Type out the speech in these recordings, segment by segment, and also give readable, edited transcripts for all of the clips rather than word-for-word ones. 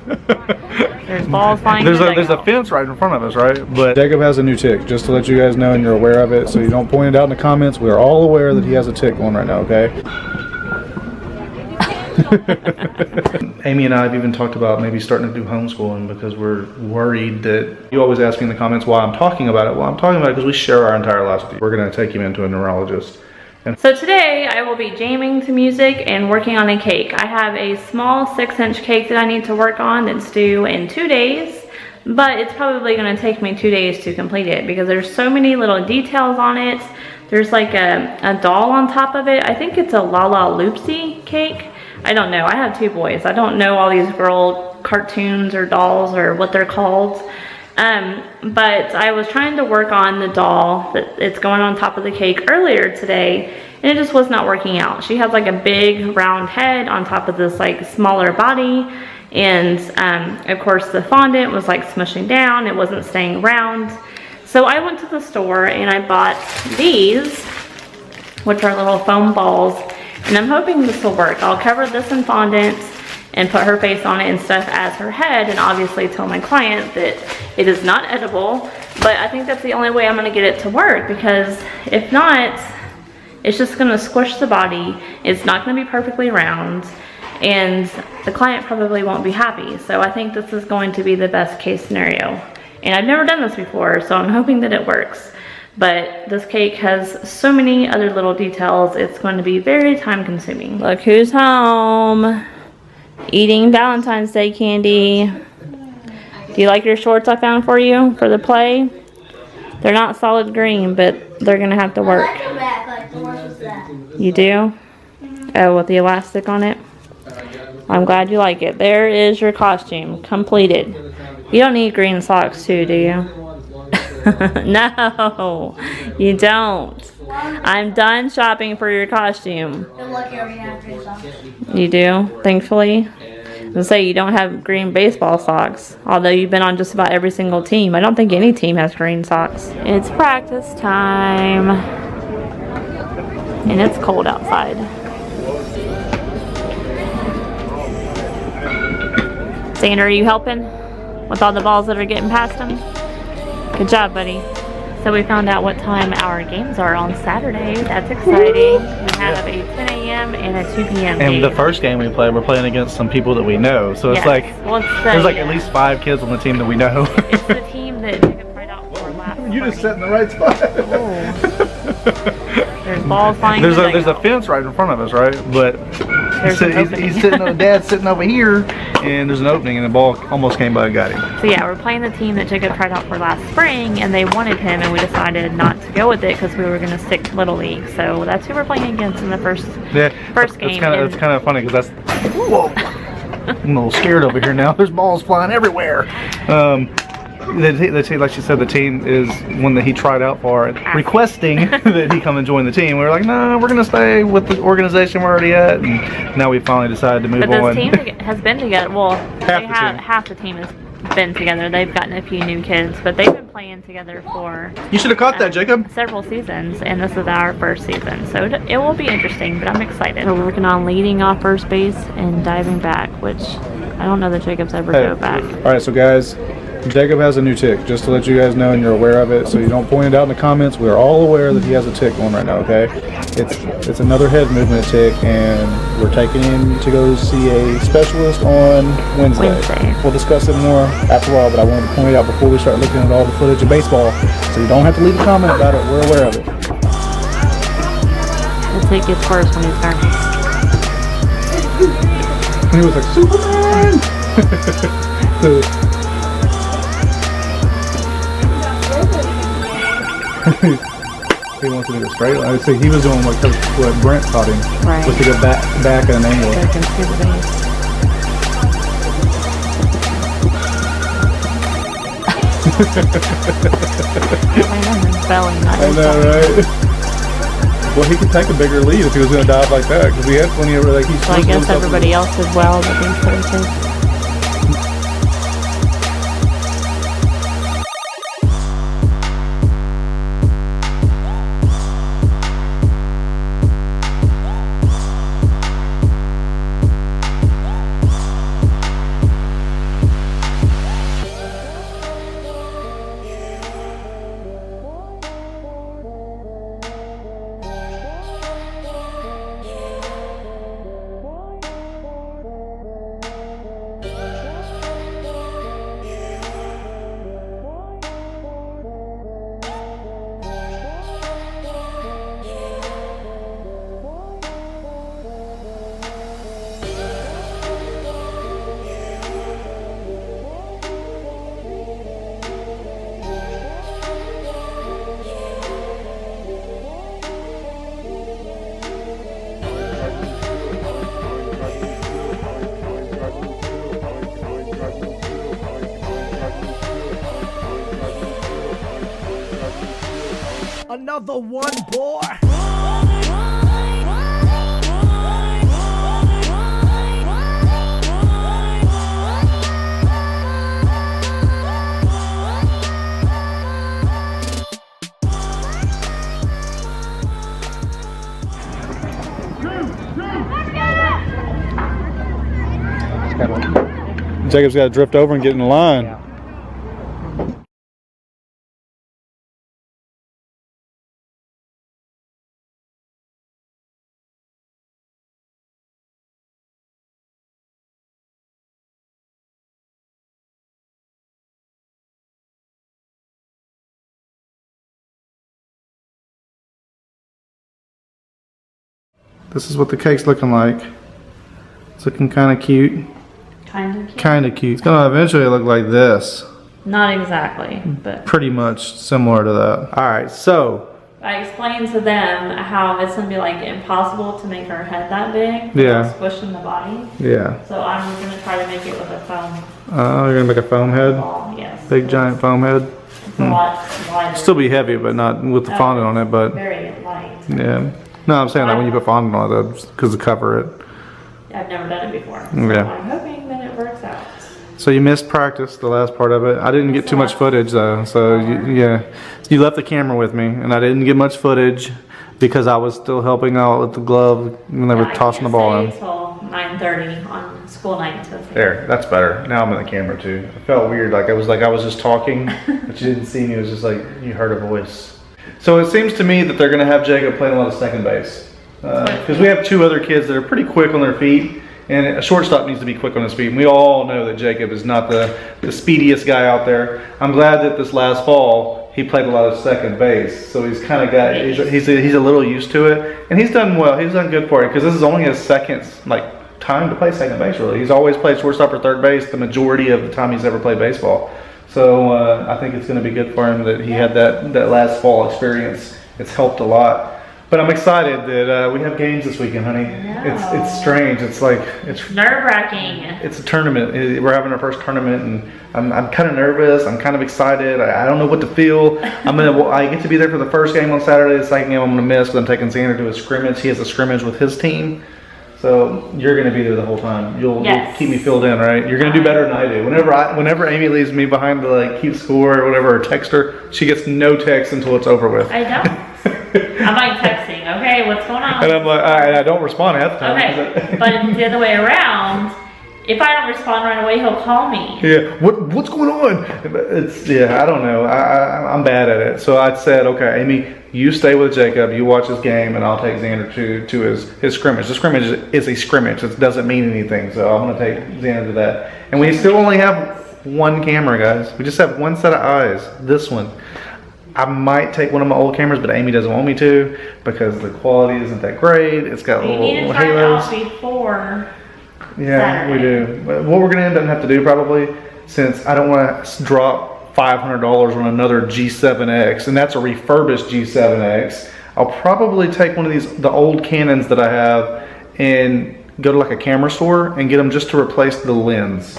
There's balls flying. There's a fence right in front of us, right? But Jacob has a new tick, just to let you guys know and you're aware of it, so you don't point it out in the comments. We are all aware that he has a tick going right now, okay? Amy and I have even talked about maybe starting to do homeschooling because we're worried that you always ask me in the comments why I'm talking about it. Well, I'm talking about it because we share our entire lives with you. We're going to take him into a neurologist. So today I will be jamming to music and working on a cake. I have a small 6-inch cake that I need to work on that's due in 2 days, but it's probably going to take me 2 days to complete it because there's so many little details on it. There's like a doll on top of it. I think it's a Lala Loopsy cake. I don't know. I have 2 boys. I don't know all these girl cartoons or dolls or what they're called. But I was trying to work on the doll that it's going on top of the cake earlier today, and it just was not working out. She has like a big round head on top of this like smaller body, and of course the fondant was like smushing down. It wasn't staying round. So I went to the store and I bought these, which are little foam balls, and I'm hoping this will work. I'll cover this in fondant and put her face on it and stuff as her head, and obviously tell my client that it is not edible, but I think that's the only way I'm gonna get it to work, because if not, it's just gonna squish the body, it's not gonna be perfectly round, and the client probably won't be happy. So I think this is going to be the best case scenario. And I've never done this before, so I'm hoping that it works. But this cake has so many other little details, it's going to be very time consuming. Look who's home. Eating Valentine's Day candy. Do you like your shorts I found for you for the play? They're not solid green, but they're gonna have to work. You do? Oh, with the elastic on it? I'm glad you like it. There is your costume completed. You don't need green socks too, do you? No, you don't. I'm done shopping for your costume. You do, thankfully. I'll say you don't have green baseball socks, although you've been on just about every single team. I don't think any team has green socks. It's practice time, and it's cold outside. Xander, are you helping with all the balls that are getting past him? Good job, buddy. So we found out what time our games are on Saturday. That's exciting. We have a 10 a.m. and a 2 p.m. And the first game we played, we're playing against some people that we know. So it's like, there's like at least 5 kids on the team that we know. It's the team that Jacob tried out for last spring. You just sat in the right spot. There's balls flying. There's a fence right in front of us, right? But he's sitting, Dad's sitting over here, and there's an opening, and the ball almost came by and got him. So yeah, we're playing the team that Jacob tried out for last spring, and they wanted him, and we decided not to go with it because we were going to stick to Little League. So that's who we're playing against in the first game. It's kind of funny because that's, whoa, I'm a little scared over here now. There's balls flying everywhere. The team, like she said, the team is one that he tried out for, requesting that he come and join the team. We were like, no, we're going to stay with the organization we're already at, and now we finally decided to move on. But this team has been together, well, half the team has been together. They've gotten a few new kids, but they've been playing together for... You should have caught that, Jacob. Several seasons, and this is our first season, so it will be interesting, but I'm excited. We're working on leading off first base and diving back, which I don't know that Jacob's ever go back. All right, so guys, Jacob has a new tick, just to let you guys know and you're aware of it, so you don't point it out in the comments. We are all aware that he has a tick going right now, okay? It's another head movement tick, and we're taking him to go see a specialist on Wednesday. We'll discuss it more after all, but I wanted to point it out before we start looking at all the footage of baseball, so you don't have to leave a comment about it. We're aware of it. The tick gets worse when he's nervous. And he was like, Superman! He wants to do a straight line. See, he was doing what Brent taught him, was to go back at an angle. I know, right? Well, he could take a bigger lead if he was going to dive like that, because he had plenty of, like, so I guess everybody else did well, but these places. Another one, boy. Jacob's got to drift over and get in the line. Yeah. This is what the cake's looking like. It's looking kind of cute. Kind of cute. Kind of cute. It's gonna eventually look like this. Not exactly, but Pretty much similar to that. All right, so I explained to them how it's gonna be like impossible to make her head that big. Yeah. without squishing the body. yeah. So I'm gonna try to make it with a foam You're gonna make a foam head, ball. Yes. big giant foam head. It's a lot lighter. Still be heavy, but not with the fondant on it. But Very light. yeah. No, I'm saying that when you put fondant on it, because to cover it. I've never done it before. So Yeah. I'm hoping that it works out. So you missed practice, the last part of it. I didn't get too much footage though, so you left the camera with me, and I didn't get much footage because I was still helping out with the glove when they were tossing the ball in. Until 9:30 on school night. There, that's better. Now I'm in the camera too. It felt weird, like I was just talking, but you didn't see me. It was just like you heard a voice. So it seems to me that they're going to have Jacob playing a lot of second base because we have two other kids that are pretty quick on their feet. And a shortstop needs to be quick on his feet. And we all know that Jacob is not the speediest guy out there. I'm glad that this last fall he played a lot of second base, so he's kind of got he's a little used to it, and he's done well. He's done good for it because this is only his second time to play second base. Really, he's always played shortstop or third base the majority of the time he's ever played baseball. So I think it's going to be good for him that he had that last fall experience. It's helped a lot. But I'm excited that we have games this weekend, honey. It's strange. It's Nerve-wracking. It's a tournament. We're having our first tournament, and I'm kind of nervous. I'm kind of excited. I don't know what to feel. I get to be there for the first game on Saturday. The second game I'm gonna miss because I'm taking Xander to a scrimmage. He has a scrimmage with his team. So you're gonna be there the whole time. You'll keep me filled in, right? You're gonna do better than I do. Whenever Amy leaves me behind to keep score or whatever, or text her, she gets no text until it's over with. I don't. I'm texting, okay, what's going on? And I'm like, I don't respond half the time. Okay, but if it's the other way around, if I don't respond right away, he'll call me. Yeah, what's going on? I don't know. I'm bad at it. So I said, okay, Amy, you stay with Jacob, you watch his game, and I'll take Xander to his scrimmage. The scrimmage is a scrimmage. It doesn't mean anything, so I'm going to take Xander to that. And we still only have one camera, guys. We just have one set of eyes, this one. I might take one of my old cameras, but Amy doesn't want me to because the quality isn't that great. It's got little halos. Before Yeah, Saturday. we do. But what we're going to end up having to do probably, since I don't want to drop $500 on another G7X, and that's a refurbished G7X, I'll probably take one of the old Canons that I have and go to a camera store and get them just to replace the lens.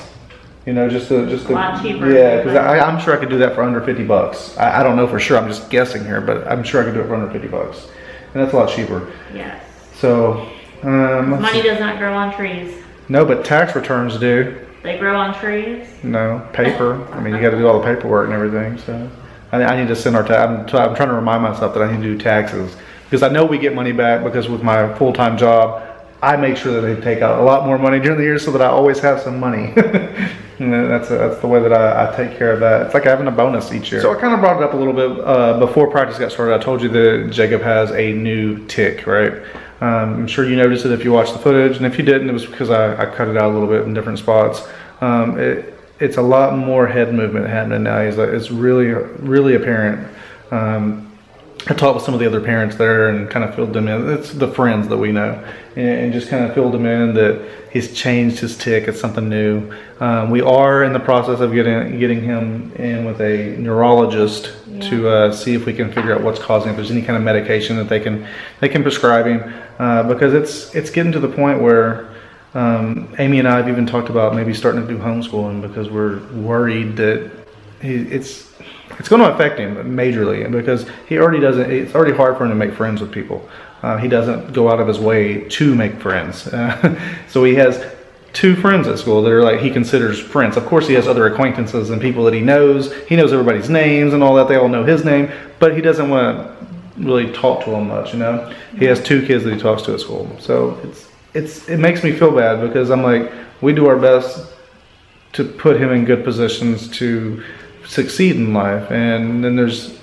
You know, just to a lot cheaper. Yeah, because I'm sure I could do that for under $50. I don't know for sure. I'm just guessing here, but I'm sure I could do it for under $50, and that's a lot cheaper. Yes. So Money does not grow on trees. no, but tax returns do. They grow on trees. No, paper. I mean, you got to do all the paperwork and everything. So I need to send our I'm trying to remind myself that I need to do taxes because I know we get money back because with my full-time job, I make sure that they take out a lot more money during the year so that I always have some money. And that's the way that I take care of that. It's like having a bonus each year. So I kind of brought it up a little bit before practice got started. I told you that Jacob has a new tick, right? I'm sure you noticed it if you watched the footage, and if you didn't, it was because I cut it out a little bit in different spots. It's a lot more head movement happening now. It's really apparent. I talked with some of the other parents there and kind of filled them in. It's the friends that we know, and just kind of filled them in that he's changed his tick. It's something new. We are in the process of getting him in with a neurologist to see if we can figure out what's causing it. If there's any kind of medication that they can prescribe him, because it's getting to the point where Amy and I have even talked about maybe starting to do homeschooling because we're worried that it's going to affect him majorly because he already doesn't. It's already hard for him to make friends with people. He doesn't go out of his way to make friends. So he has 2 friends at school that are like he considers friends. Of course, he has other acquaintances and people that he knows. He knows everybody's names and all that. They all know his name, but he doesn't want to really talk to them much. You know, he has 2 kids that he talks to at school. So it makes me feel bad because I'm like, we do our best to put him in good positions to succeed in life, and then there's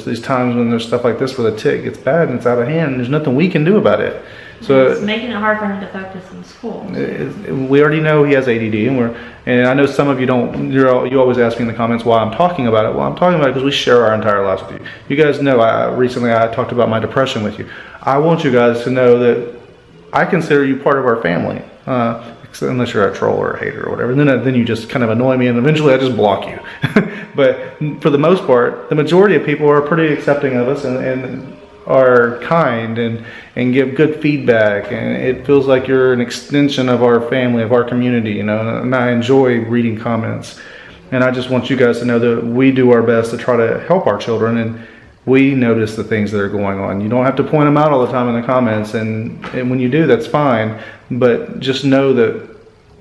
these times when there's stuff like this where the tick gets bad and it's out of hand and there's nothing we can do about it. So it's making it hard for him to focus in school. We already know he has ADD, and I know some of you don't. You always ask me in the comments why I'm talking about it. Well, I'm talking about it because we share our entire lives with you. You guys know recently I talked about my depression with you. I want you guys to know that I consider you part of our family. Unless you're a troll or a hater or whatever, then you just kind of annoy me, and eventually I just block you. But for the most part, the majority of people are pretty accepting of us and are kind and give good feedback, and it feels like you're an extension of our family, of our community, you know. And I enjoy reading comments, and I just want you guys to know that we do our best to try to help our children, and we notice the things that are going on. You don't have to point them out all the time in the comments, and when you do, that's fine. But just know that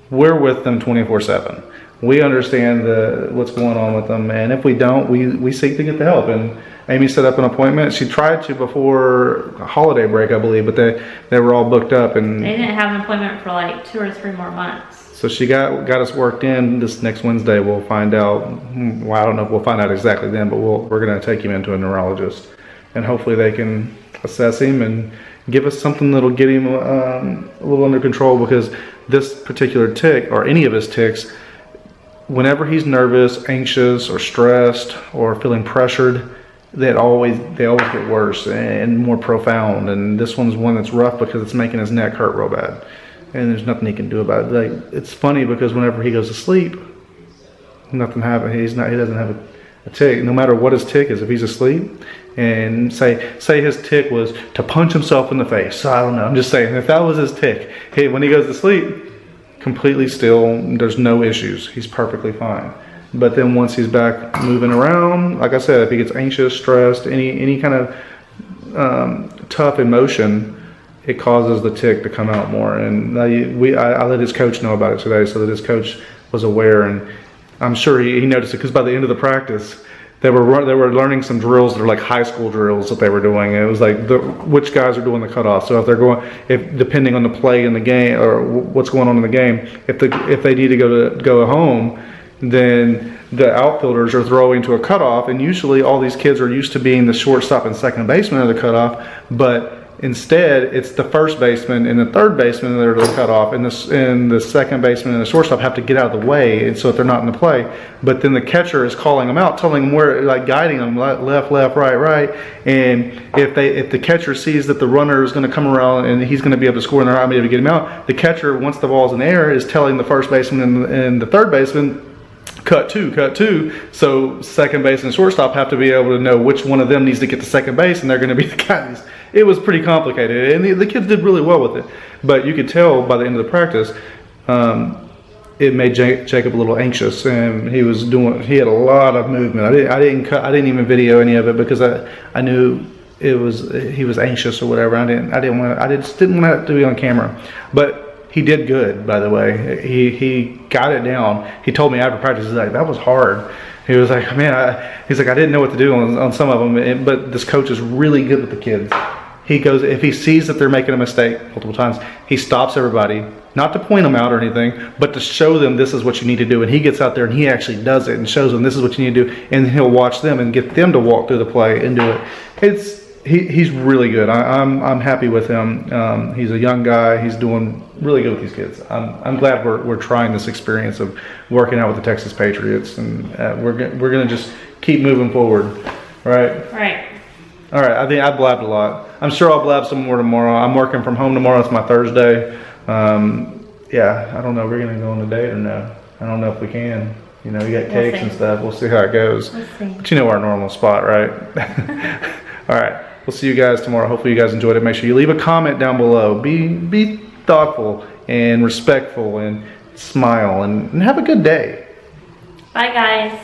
we're with them 24/7. We understand what's going on with them, and if we don't, we seek to get the help. And Amy set up an appointment. She tried to before holiday break, I believe, but they were all booked up, and they didn't have an appointment for like 2 or 3 more months. So she got us worked in. This next Wednesday we'll find out. Well, I don't know if we'll find out exactly then, but we're going to take him into a neurologist, and hopefully they can assess him and give us something that'll get him a little under control, because this particular tick, or any of his ticks, whenever he's nervous, anxious, or stressed, or feeling pressured, they always get worse and more profound. And this one's one that's rough because it's making his neck hurt real bad, and there's nothing he can do about it. Like, it's funny because whenever he goes to sleep, nothing happens. He doesn't have a tick, no matter what his tick is. If he's asleep, and say his tick was to punch himself in the face. So I don't know. I'm just saying, if that was his tick, when he goes to sleep, completely still, there's no issues. He's perfectly fine. But then once he's back moving around, like I said, if he gets anxious, stressed, any kind of tough emotion, it causes the tick to come out more. And I let his coach know about it today, so that his coach was aware, and I'm sure he noticed it, because by the end of the practice, they were learning some drills that are like high school drills that they were doing. And it was like which guys are doing the cutoff. So if depending on the play in the game or what's going on in the game, if they need to go home, then the outfielders are throwing to a cutoff. And usually all these kids are used to being the shortstop and second baseman of the cutoff, but instead it's the first baseman and the third baseman that are the cutoff, and the second baseman and the shortstop have to get out of the way, and so if they're not in the play. But then the catcher is calling them out, telling them where, like guiding them left, right. And if the catcher sees that the runner is going to come around and he's going to be able to score and they're not going to be able to get him out, the catcher, once the ball's in the air, is telling the first baseman and the third baseman, cut two. So second base and shortstop have to be able to know which one of them needs to get to second base, and they're going to be the guys. It was pretty complicated, and the kids did really well with it. But you could tell by the end of the practice, it made Jacob a little anxious, and he had a lot of movement. I didn't even video any of it because I knew he was anxious or whatever. I just didn't want it to be on camera. But he did good, by the way. He got it down. He told me after practice, he's like, that was hard. He was like, man, I didn't know what to do on some of them. But this coach is really good with the kids. He goes, if he sees that they're making a mistake multiple times, he stops everybody, not to point them out or anything, but to show them this is what you need to do. And he gets out there and he actually does it and shows them this is what you need to do. And he'll watch them and get them to walk through the play and do it. He's really good. I'm happy with him. He's a young guy. He's doing really good with these kids. I'm glad we're trying this experience of working out with the Texas Patriots, and we're gonna just keep moving forward, right? Right. All right. I think I blabbed a lot. I'm sure I'll blab some more tomorrow. I'm working from home tomorrow. It's my Thursday. Yeah. I don't know. We're gonna go on a date or no? I don't know if we can. You know, we got cakes and stuff. We'll see how it goes. We'll see. But you know our normal spot, right? All right. We'll see you guys tomorrow. Hopefully you guys enjoyed it. Make sure you leave a comment down below. Be thoughtful and respectful, and smile, and have a good day. Bye, guys.